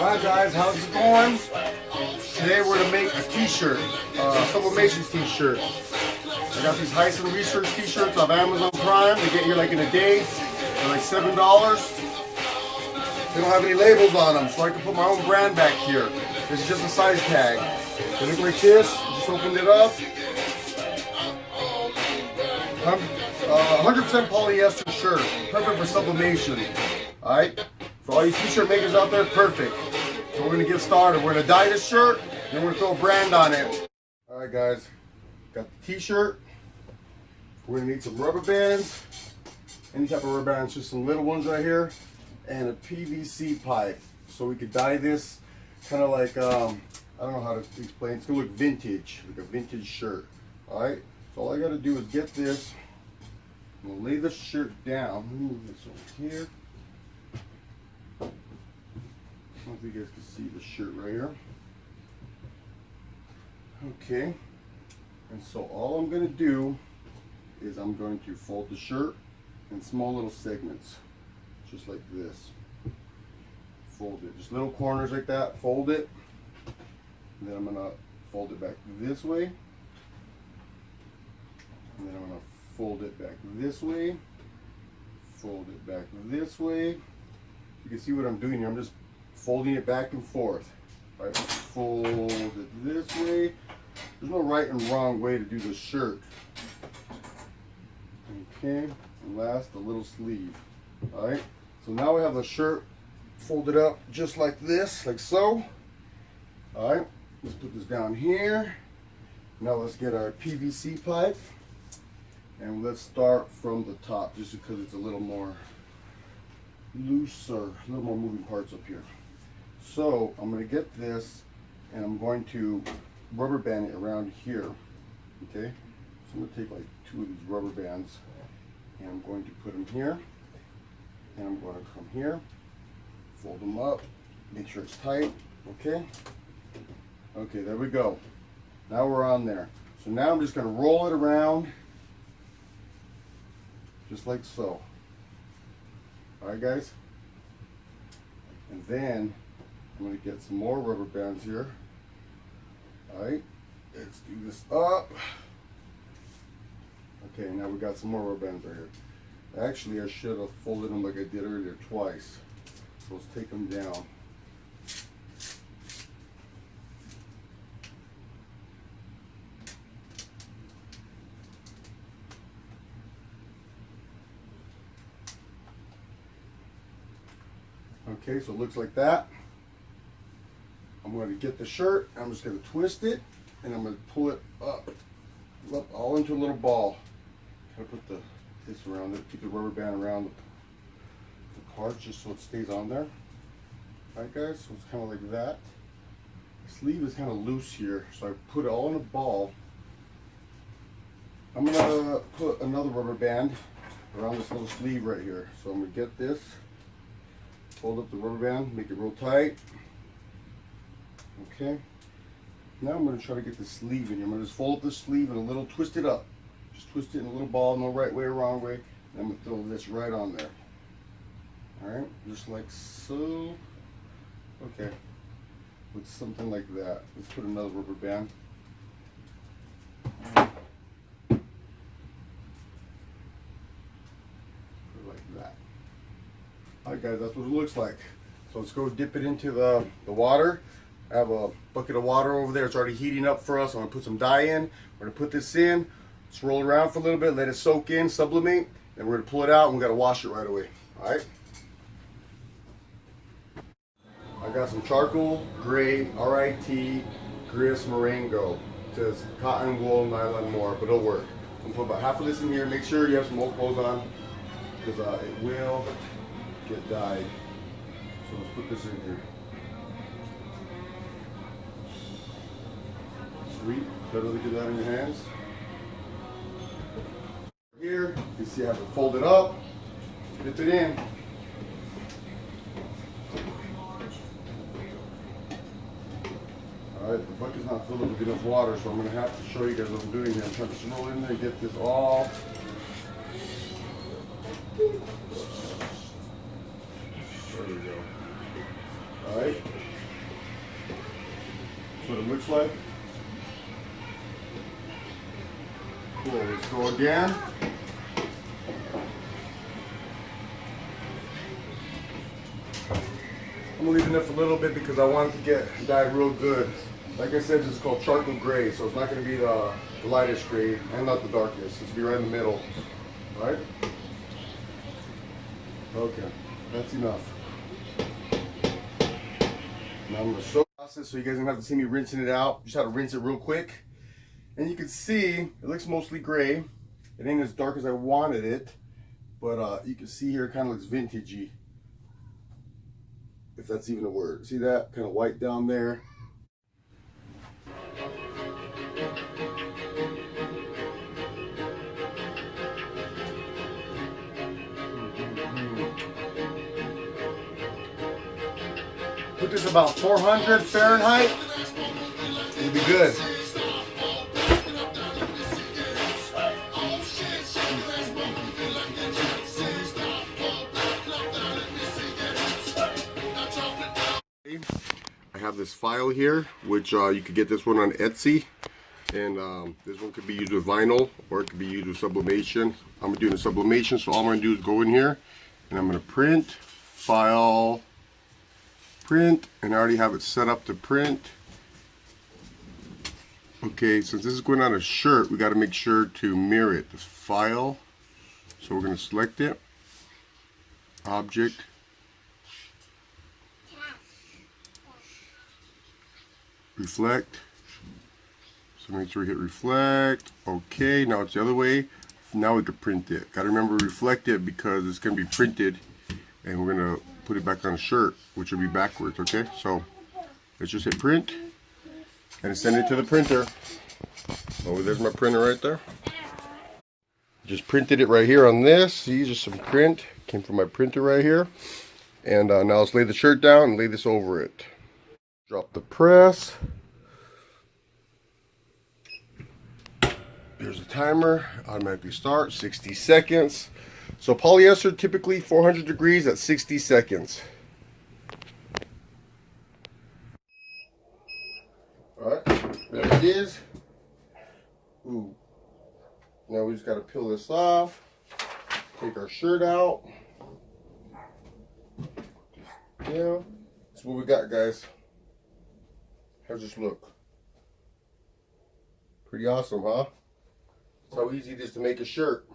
Hi guys, how's it going? Today we're gonna make a t-shirt, Sublimation t-shirt. I got these Heist and Research t-shirts off Amazon Prime. They get here like in a day. They're like $7. They don't have any labels on them, so I can put my own brand back here. This is just a size tag. They look like this. Just opened it up. 100% polyester shirt, perfect for sublimation. All right, for all you t-shirt makers out there, perfect. So we're gonna get started. We're gonna dye this shirt, then we're gonna throw a brand on it. All right, guys, got the t-shirt. We're gonna need some rubber bands, any type of rubber bands, just some little ones right here, and a PVC pipe, so we could dye this kind of like I don't know how to explain. It's gonna look vintage, like a vintage shirt. All right, so all I gotta do is get this. I'm gonna lay the shirt down. Move this over here. I don't know if you guys can see the shirt right here. Okay, and so all I'm gonna do is I'm going to fold the shirt in small little segments, just like this. Fold it, just little corners like that, fold it. And then I'm gonna fold it back this way. And then I'm gonna fold it back this way, fold it back this way. You can see what I'm doing here. I'm just folding it back and forth. Right? Fold it this way. There's no right and wrong way to do this shirt. Okay, and last, the little sleeve. All right, so now we have the shirt folded up just like this, like so. All right, let's put this down here. Now let's get our PVC pipe. And let's start from the top, just because it's a little more looser, a little more moving parts up here. So I'm going to get this, and I'm going to rubber band it around here. Okay, so I'm going to take like 2 of these rubber bands, and I'm going to put them here, and I'm going to come here, fold them up, make sure it's tight. Okay, okay, there we go. Now we're on there. So now I'm just going to roll it around. Just like so. Alright guys? And then I'm going to get some more rubber bands here. Alright, let's do this up. Okay, now we got some more rubber bands right here. Actually, I should have folded them like I did earlier twice. So let's take them down. Okay, so it looks like that. I'm going to get the shirt, I'm just going to twist it, and I'm going to pull it up all into a little ball. Kind of put this around it, keep the rubber band around the part just so it stays on there. Alright guys, so it's kind of like that. The sleeve is kind of loose here, so I put it all in a ball. I'm going to put another rubber band around this little sleeve right here. So I'm going to get this. Fold up the rubber band, make it real tight. Okay. Now I'm going to try to get the sleeve in here. I'm going to just fold up the sleeve and a little twist it up. Just twist it in a little ball, no right way or wrong way. And I'm going to throw this right on there. Alright, just like so. Okay. With something like that. Let's put another rubber band. Put it like that. Alright guys, that's what it looks like. So let's go dip it into the water. I have a bucket of water over there. It's already heating up for us. I'm going to put some dye in. We're going to put this in. Let's roll it around for a little bit. Let it soak in, sublimate. Then we're going to pull it out and we got to wash it right away. Alright. I got some charcoal, gray, RIT, Gris Marengo. It says cotton, wool, nylon, more, but it'll work. I'm going to put about half of this in here. Make sure you have some old clothes on, because it will get dyed. So let's put this in here. Sweet. Better to get that in your hands. Here, you see I have it folded up. Dip it in. Alright, the bucket's not filled up with enough water, so I'm going to have to show you guys what I'm doing here. I'm trying to roll in there and get this all. There we go. Alright, it looks like. Cool, let's go again. I'm gonna leave enough a little bit because I want it to get dyed real good. Like I said, this is called charcoal gray, so it's not gonna be the lightest gray and not the darkest. It's gonna be right in the middle, all right? Okay, that's enough. Now I'm gonna show the process so you guys don't have to see me rinsing it out. Just have to rinse it real quick. And you can see it looks mostly gray. It ain't as dark as I wanted it, but you can see here it kind of looks vintagey, if that's even a word. See that? Kind of white down there. Put this about 400 Fahrenheit. It'll be good. I have this file here, which you could get this one on Etsy, and this one could be used with vinyl or it could be used with sublimation. I'm doing the sublimation, so all I'm going to do is go in here and I'm going to print, file, print, and I already have it set up to print. Okay, since this is going on a shirt, we got to make sure to mirror it. This file, so we're going to select it, object, reflect, so make sure we hit reflect. Okay, now it's the other way. Now we can print it. Got to remember reflect it because it's going to be printed and we're going to put it back on a shirt, which will be backwards. Okay, so let's just hit print and send it to the printer. Oh, there's my printer right there. Just printed it right here on this. See, just some print came from my printer right here. And now let's lay the shirt down and lay this over it. Drop the press. Here's the timer. Automatically start. 60 seconds. So polyester typically 400 degrees at 60 seconds. Alright, there it is. Ooh. Now we just got to peel this off. Take our shirt out. Yeah, that's what we got, guys. How's this look? Pretty awesome, huh? That's how easy it is to make a shirt.